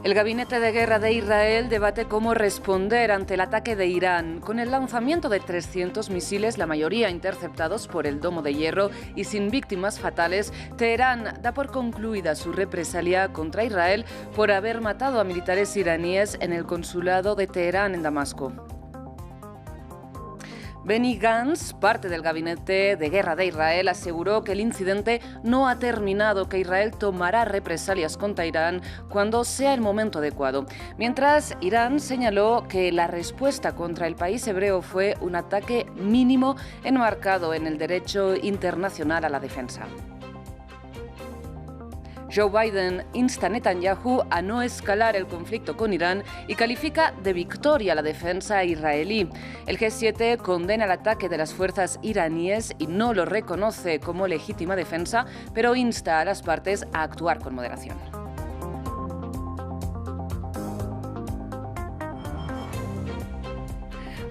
El Gabinete de Guerra de Israel debate cómo responder ante el ataque de Irán, con el lanzamiento de 300 misiles, la mayoría interceptados por el Domo de Hierro y sin víctimas fatales. Teherán da por concluida su represalia contra Israel por haber matado a militares iraníes en el consulado de Teherán en Damasco. Benny Gantz, parte del Gabinete de Guerra de Israel, aseguró que el incidente no ha terminado, que Israel tomará represalias contra Irán cuando sea el momento adecuado. Mientras, Irán señaló que la respuesta contra el país hebreo fue un ataque mínimo enmarcado en el derecho internacional a la defensa. Joe Biden insta a Netanyahu a no escalar el conflicto con Irán y califica de victoria la defensa israelí. El G7 condena el ataque de las fuerzas iraníes y no lo reconoce como legítima defensa, pero insta a las partes a actuar con moderación.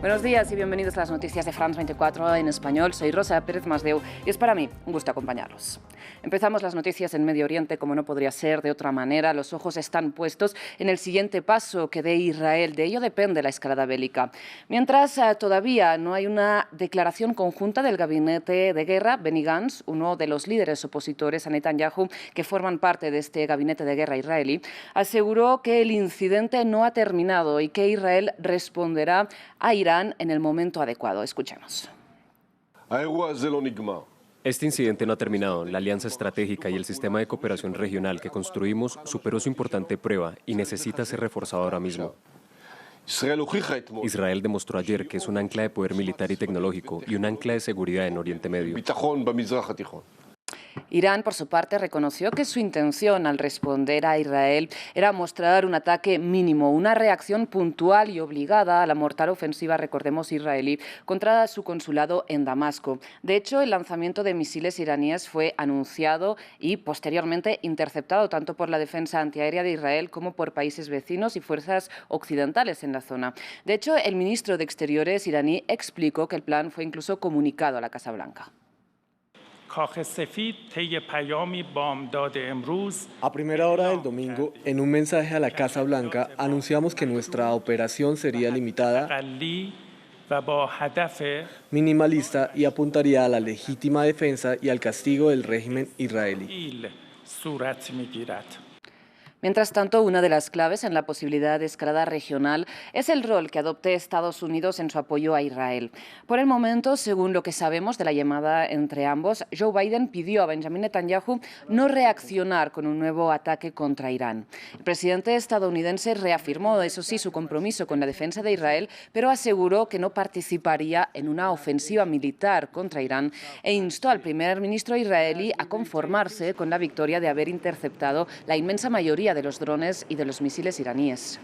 Buenos días y bienvenidos a las noticias de France 24 en español. Soy Rosa Pérez Masdeu y es para mí un gusto acompañarlos. Empezamos las noticias en Medio Oriente, como no podría ser de otra manera. Los ojos están puestos en el siguiente paso que dé Israel. De ello depende la escalada bélica. Mientras todavía no hay una declaración conjunta del Gabinete de Guerra, Benny Gantz, uno de los líderes opositores a Netanyahu que forman parte de este Gabinete de Guerra israelí, aseguró que el incidente no ha terminado y que Israel responderá a Irán en el momento adecuado. Escuchemos. Este incidente no ha terminado. La alianza estratégica y el sistema de cooperación regional que construimos superó su importante prueba y necesita ser reforzado ahora mismo. Israel demostró ayer que es un ancla de poder militar y tecnológico y un ancla de seguridad en Oriente Medio. Irán, por su parte, reconoció que su intención al responder a Israel era mostrar un ataque mínimo, una reacción puntual y obligada a la mortal ofensiva, recordemos, israelí contra su consulado en Damasco. De hecho, el lanzamiento de misiles iraníes fue anunciado y posteriormente interceptado tanto por la defensa antiaérea de Israel como por países vecinos y fuerzas occidentales en la zona. De hecho, el ministro de Exteriores iraní explicó que el plan fue incluso comunicado a la Casa Blanca. A primera hora del domingo, en un mensaje a la Casa Blanca, anunciamos que nuestra operación sería limitada, minimalista y apuntaría a la legítima defensa y al castigo del régimen israelí. Mientras tanto, una de las claves en la posibilidad de escalada regional es el rol que adopte Estados Unidos en su apoyo a Israel. Por el momento, según lo que sabemos de la llamada entre ambos, Joe Biden pidió a Benjamin Netanyahu no reaccionar con un nuevo ataque contra Irán. El presidente estadounidense reafirmó, eso sí, su compromiso con la defensa de Israel, pero aseguró que no participaría en una ofensiva militar contra Irán e instó al primer ministro israelí a conformarse con la victoria de haber interceptado la inmensa mayoría de los drones y de los misiles iraníes.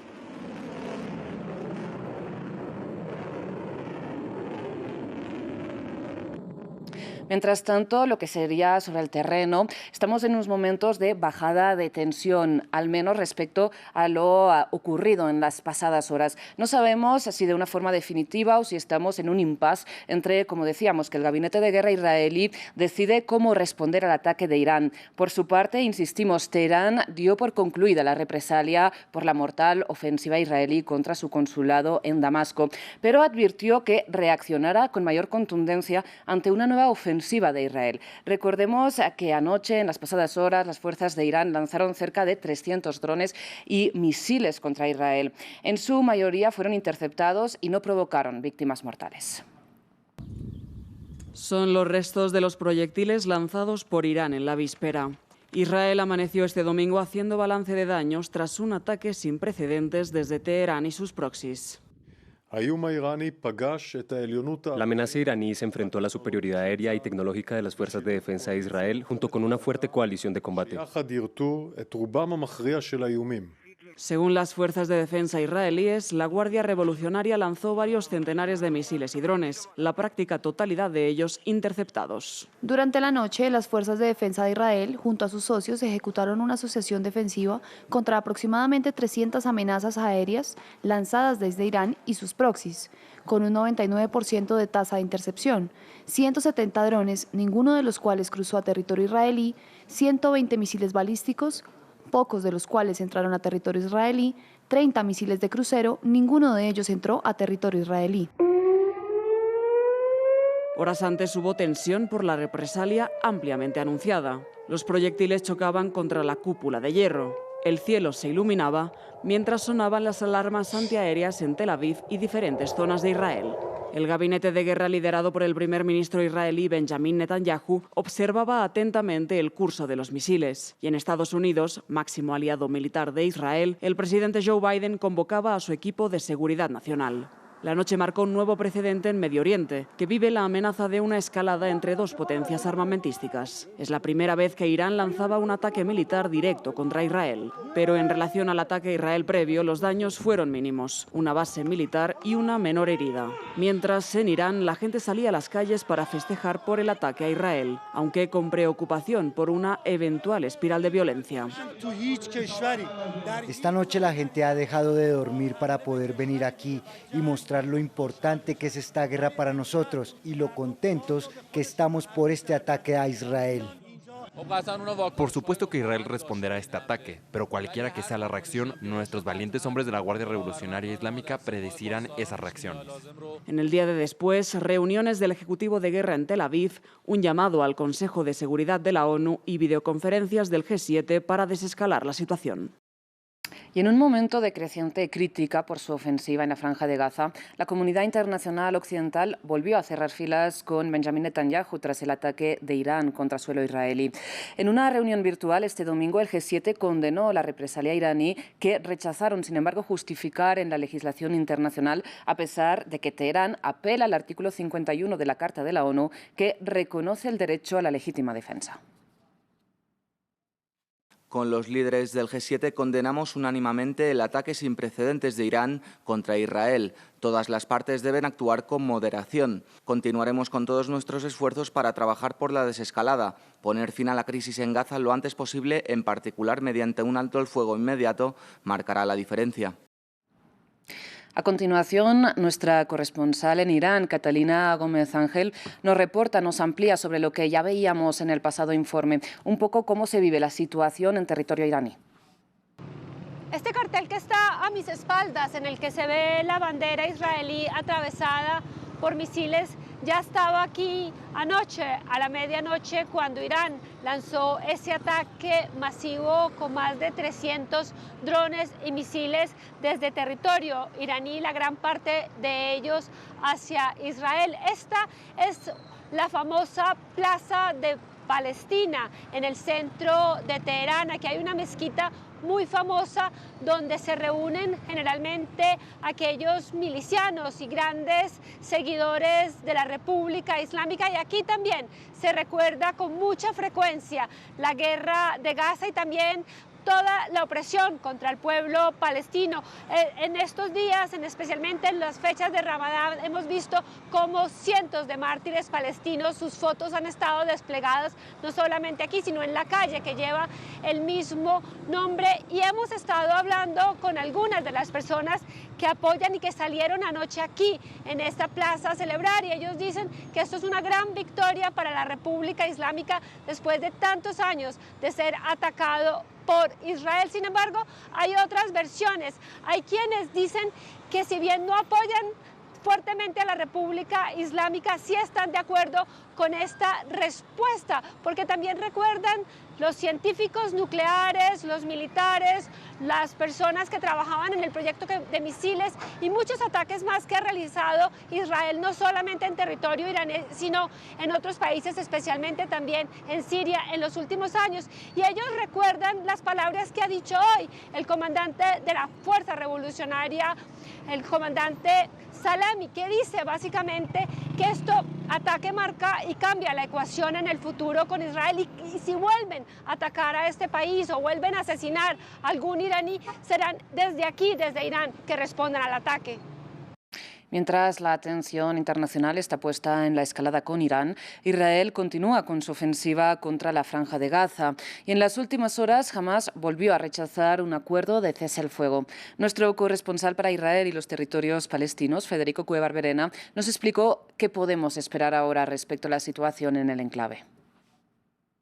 Mientras tanto, lo que sería sobre el terreno, estamos en unos momentos de bajada de tensión, al menos respecto a lo ocurrido en las pasadas horas. No sabemos si de una forma definitiva o si estamos en un impasse entre, como decíamos, que el Gabinete de Guerra israelí decide cómo responder al ataque de Irán. Por su parte, insistimos, Teherán dio por concluida la represalia por la mortal ofensiva israelí contra su consulado en Damasco, pero advirtió que reaccionará con mayor contundencia ante una nueva ofensiva de Israel. Recordemos que anoche, en las pasadas horas, las fuerzas de Irán lanzaron cerca de 300 drones y misiles contra Israel. En su mayoría fueron interceptados y no provocaron víctimas mortales. Son los restos de los proyectiles lanzados por Irán en la víspera. Israel amaneció este domingo haciendo balance de daños tras un ataque sin precedentes desde Teherán y sus proxies. La amenaza iraní se enfrentó a la superioridad aérea y tecnológica de las fuerzas de defensa de Israel junto con una fuerte coalición de combate. Según las fuerzas de defensa israelíes, la Guardia Revolucionaria lanzó varios centenares de misiles y drones, la práctica totalidad de ellos interceptados. Durante la noche, las fuerzas de defensa de Israel, junto a sus socios, ejecutaron una asociación defensiva contra aproximadamente 300 amenazas aéreas lanzadas desde Irán y sus proxies, con un 99% de tasa de intercepción, 170 drones, ninguno de los cuales cruzó a territorio israelí, 120 misiles balísticos, pocos de los cuales entraron a territorio israelí, 30 misiles de crucero, ninguno de ellos entró a territorio israelí. Horas antes hubo tensión por la represalia ampliamente anunciada. Los proyectiles chocaban contra la cúpula de hierro. El cielo se iluminaba mientras sonaban las alarmas antiaéreas en Tel Aviv y diferentes zonas de Israel. El gabinete de guerra liderado por el primer ministro israelí Benjamin Netanyahu observaba atentamente el curso de los misiles. Y en Estados Unidos, máximo aliado militar de Israel, el presidente Joe Biden convocaba a su equipo de seguridad nacional. La noche marcó un nuevo precedente en Medio Oriente, que vive la amenaza de una escalada entre dos potencias armamentísticas. Es la primera vez que Irán lanzaba un ataque militar directo contra Israel. Pero en relación al ataque a Israel previo, los daños fueron mínimos, una base militar y una menor herida. Mientras, en Irán, la gente salía a las calles para festejar por el ataque a Israel, aunque con preocupación por una eventual espiral de violencia. Esta noche la gente ha dejado de dormir para poder venir aquí y mostrar lo importante que es esta guerra para nosotros y lo contentos que estamos por este ataque a Israel. Por supuesto que Israel responderá a este ataque, pero cualquiera que sea la reacción, nuestros valientes hombres de la Guardia Revolucionaria Islámica predecirán esa reacción. En el día de después, reuniones del Ejecutivo de Guerra en Tel Aviv, un llamado al Consejo de Seguridad de la ONU y videoconferencias del G7 para desescalar la situación. Y en un momento de creciente crítica por su ofensiva en la Franja de Gaza, la comunidad internacional occidental volvió a cerrar filas con Benjamin Netanyahu tras el ataque de Irán contra suelo israelí. En una reunión virtual este domingo, el G7 condenó la represalia iraní, que rechazaron, sin embargo, justificar en la legislación internacional, a pesar de que Teherán apela al artículo 51 de la Carta de la ONU, que reconoce el derecho a la legítima defensa. Con los líderes del G7 condenamos unánimemente el ataque sin precedentes de Irán contra Israel. Todas las partes deben actuar con moderación. Continuaremos con todos nuestros esfuerzos para trabajar por la desescalada, poner fin a la crisis en Gaza lo antes posible, en particular mediante un alto el fuego inmediato, marcará la diferencia. A continuación, nuestra corresponsal en Irán, Catalina Gómez Ángel, nos amplía sobre lo que ya veíamos en el pasado informe, un poco cómo se vive la situación en territorio iraní. Este cartel que está a mis espaldas, en el que se ve la bandera israelí atravesada por misiles, ya estaba aquí anoche, a la medianoche, cuando Irán lanzó ese ataque masivo con más de 300 drones y misiles desde territorio iraní, la gran parte de ellos hacia Israel. Esta es la famosa Plaza de Palestina, en el centro de Teherán. Aquí hay una mezquita muy famosa donde se reúnen generalmente aquellos milicianos y grandes seguidores de la República Islámica, y aquí también se recuerda con mucha frecuencia la guerra de Gaza y también toda la opresión contra el pueblo palestino. En estos días, especialmente en las fechas de Ramadán, hemos visto cómo cientos de mártires palestinos, sus fotos han estado desplegadas no solamente aquí, sino en la calle que lleva el mismo nombre, y hemos estado hablando con algunas de las personas que apoyan y que salieron anoche aquí en esta plaza a celebrar, y ellos dicen que esto es una gran victoria para la República Islámica después de tantos años de ser atacado por Israel. Sin embargo, hay otras versiones. Hay quienes dicen que si bien no apoyan fuertemente a la República Islámica, sí están de acuerdo con esta respuesta, porque también recuerdan los científicos nucleares, los militares, las personas que trabajaban en el proyecto de misiles y muchos ataques más que ha realizado Israel, no solamente en territorio iraní, sino en otros países, especialmente también en Siria en los últimos años. Y ellos recuerdan las palabras que ha dicho hoy el comandante de la Fuerza Revolucionaria, el comandante Salami, que dice básicamente que esto ataque marca y cambia la ecuación en el futuro con Israel, y si vuelven a atacar a este país o vuelven a asesinar a algún iraní, serán desde aquí, desde Irán, que respondan al ataque. Mientras la atención internacional está puesta en la escalada con Irán, Israel continúa con su ofensiva contra la Franja de Gaza. Y en las últimas horas, Hamás volvió a rechazar un acuerdo de cese al fuego. Nuestro corresponsal para Israel y los territorios palestinos, Federico Cueva Verena, nos explicó qué podemos esperar ahora respecto a la situación en el enclave.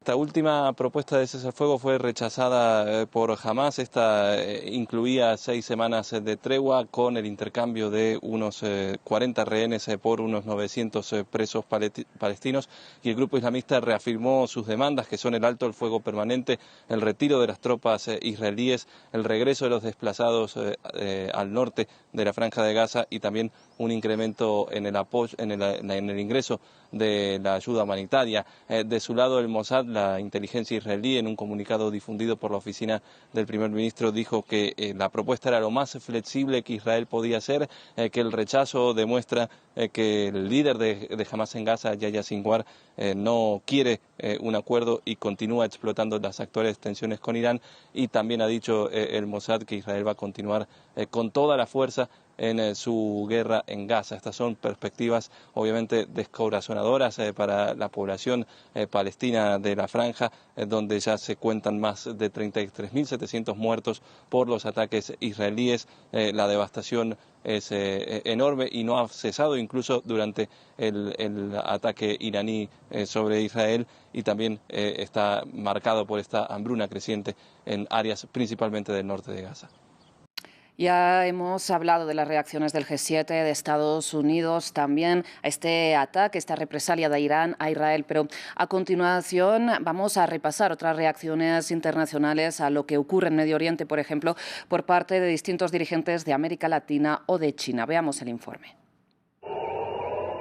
Esta última propuesta de cese al fuego fue rechazada por Hamás. Esta incluía 6 semanas de tregua con el intercambio de unos 40 rehenes por unos 900 presos palestinos, y el grupo islamista reafirmó sus demandas, que son el alto el fuego permanente, el retiro de las tropas israelíes, el regreso de los desplazados al norte de la Franja de Gaza y también un incremento en el apoyo, en el ingreso de la ayuda humanitaria. De su lado, el Mossad, la inteligencia israelí, en un comunicado difundido por la oficina del primer ministro, dijo que la propuesta era lo más flexible que Israel podía hacer, que el rechazo demuestra que el líder de Hamás en Gaza, Yahya Sinwar, no quiere un acuerdo y continúa explotando las actuales tensiones con Irán, y también ha dicho el Mossad que Israel va a continuar con toda la fuerza en su guerra en Gaza. Estas son perspectivas obviamente descorazonadoras para la población palestina de la franja, donde ya se cuentan más de 33.700 muertos por los ataques israelíes. La devastación es enorme y no ha cesado incluso durante el ataque iraní sobre Israel, y también está marcado por esta hambruna creciente en áreas principalmente del norte de Gaza. Ya hemos hablado de las reacciones del G7, de Estados Unidos también a este ataque, esta represalia de Irán a Israel, pero a continuación vamos a repasar otras reacciones internacionales a lo que ocurre en Medio Oriente, por ejemplo, por parte de distintos dirigentes de América Latina o de China. Veamos el informe.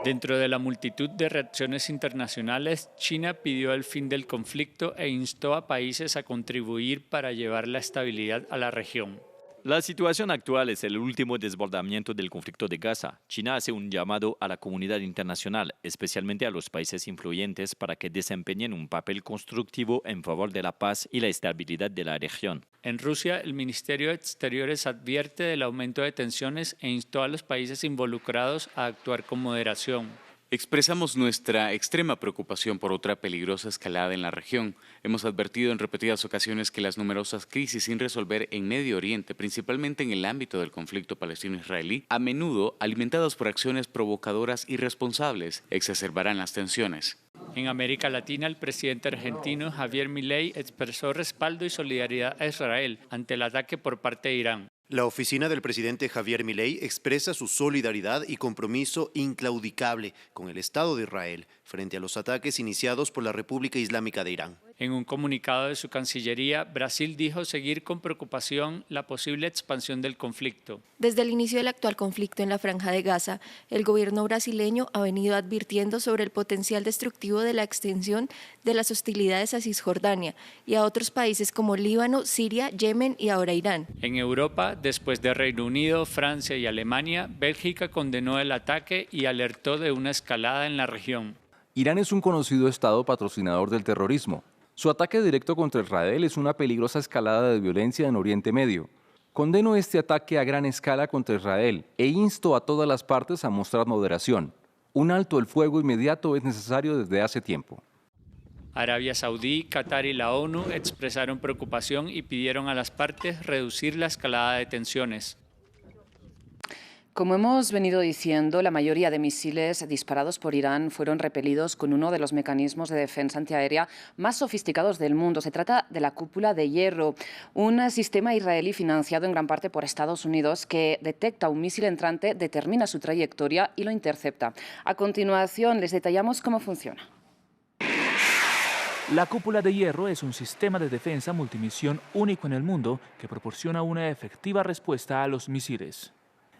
Dentro de la multitud de reacciones internacionales, China pidió el fin del conflicto e instó a países a contribuir para llevar la estabilidad a la región. La situación actual es el último desbordamiento del conflicto de Gaza. China hace un llamado a la comunidad internacional, especialmente a los países influyentes, para que desempeñen un papel constructivo en favor de la paz y la estabilidad de la región. En Rusia, el Ministerio de Exteriores advierte del aumento de tensiones e instó a los países involucrados a actuar con moderación. Expresamos nuestra extrema preocupación por otra peligrosa escalada en la región. Hemos advertido en repetidas ocasiones que las numerosas crisis sin resolver en Medio Oriente, principalmente en el ámbito del conflicto palestino-israelí, a menudo alimentadas por acciones provocadoras irresponsables, exacerbarán las tensiones. En América Latina, el presidente argentino Javier Milei expresó respaldo y solidaridad a Israel ante el ataque por parte de Irán. La oficina del presidente Javier Milei expresa su solidaridad y compromiso inclaudicable con el Estado de Israel frente a los ataques iniciados por la República Islámica de Irán. En un comunicado de su Cancillería, Brasil dijo seguir con preocupación la posible expansión del conflicto. Desde el inicio del actual conflicto en la Franja de Gaza, el gobierno brasileño ha venido advirtiendo sobre el potencial destructivo de la extensión de las hostilidades a Cisjordania y a otros países como Líbano, Siria, Yemen y ahora Irán. En Europa, después de Reino Unido, Francia y Alemania, Bélgica condenó el ataque y alertó de una escalada en la región. Irán es un conocido estado patrocinador del terrorismo. Su ataque directo contra Israel es una peligrosa escalada de violencia en Oriente Medio. Condeno este ataque a gran escala contra Israel e insto a todas las partes a mostrar moderación. Un alto el fuego inmediato es necesario desde hace tiempo. Arabia Saudí, Qatar y la ONU expresaron preocupación y pidieron a las partes reducir la escalada de tensiones. Como hemos venido diciendo, la mayoría de misiles disparados por Irán fueron repelidos con uno de los mecanismos de defensa antiaérea más sofisticados del mundo. Se trata de la cúpula de hierro, un sistema israelí financiado en gran parte por Estados Unidos que detecta un misil entrante, determina su trayectoria y lo intercepta. A continuación, les detallamos cómo funciona. La cúpula de hierro es un sistema de defensa multimisión único en el mundo que proporciona una efectiva respuesta a los misiles.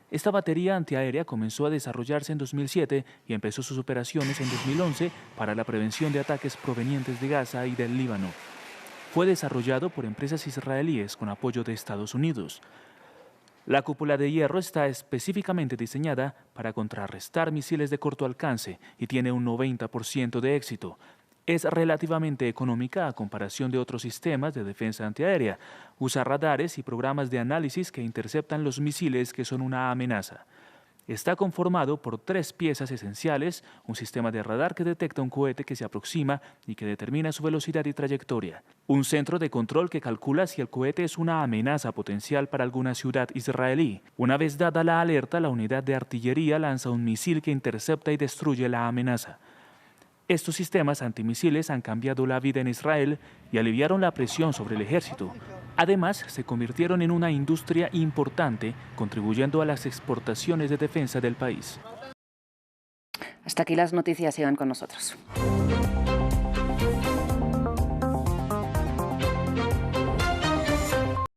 Esta batería antiaérea comenzó a desarrollarse en 2007 y empezó sus operaciones en 2011 para la prevención de ataques provenientes de Gaza y del Líbano. Fue desarrollado por empresas israelíes con apoyo de Estados Unidos. La cúpula de hierro está específicamente diseñada para contrarrestar misiles de corto alcance y tiene un 90% de éxito. Es relativamente económica a comparación de otros sistemas de defensa antiaérea. Usa radares y programas de análisis que interceptan los misiles que son una amenaza. Está conformado por 3 piezas esenciales: un sistema de radar que detecta un cohete que se aproxima y que determina su velocidad y trayectoria, un centro de control que calcula si el cohete es una amenaza potencial para alguna ciudad israelí. Una vez dada la alerta, la unidad de artillería lanza un misil que intercepta y destruye la amenaza. Estos sistemas antimisiles han cambiado la vida en Israel y aliviaron la presión sobre el ejército. Además, se convirtieron en una industria importante, contribuyendo a las exportaciones de defensa del país. Hasta aquí las noticias, sigan con nosotros.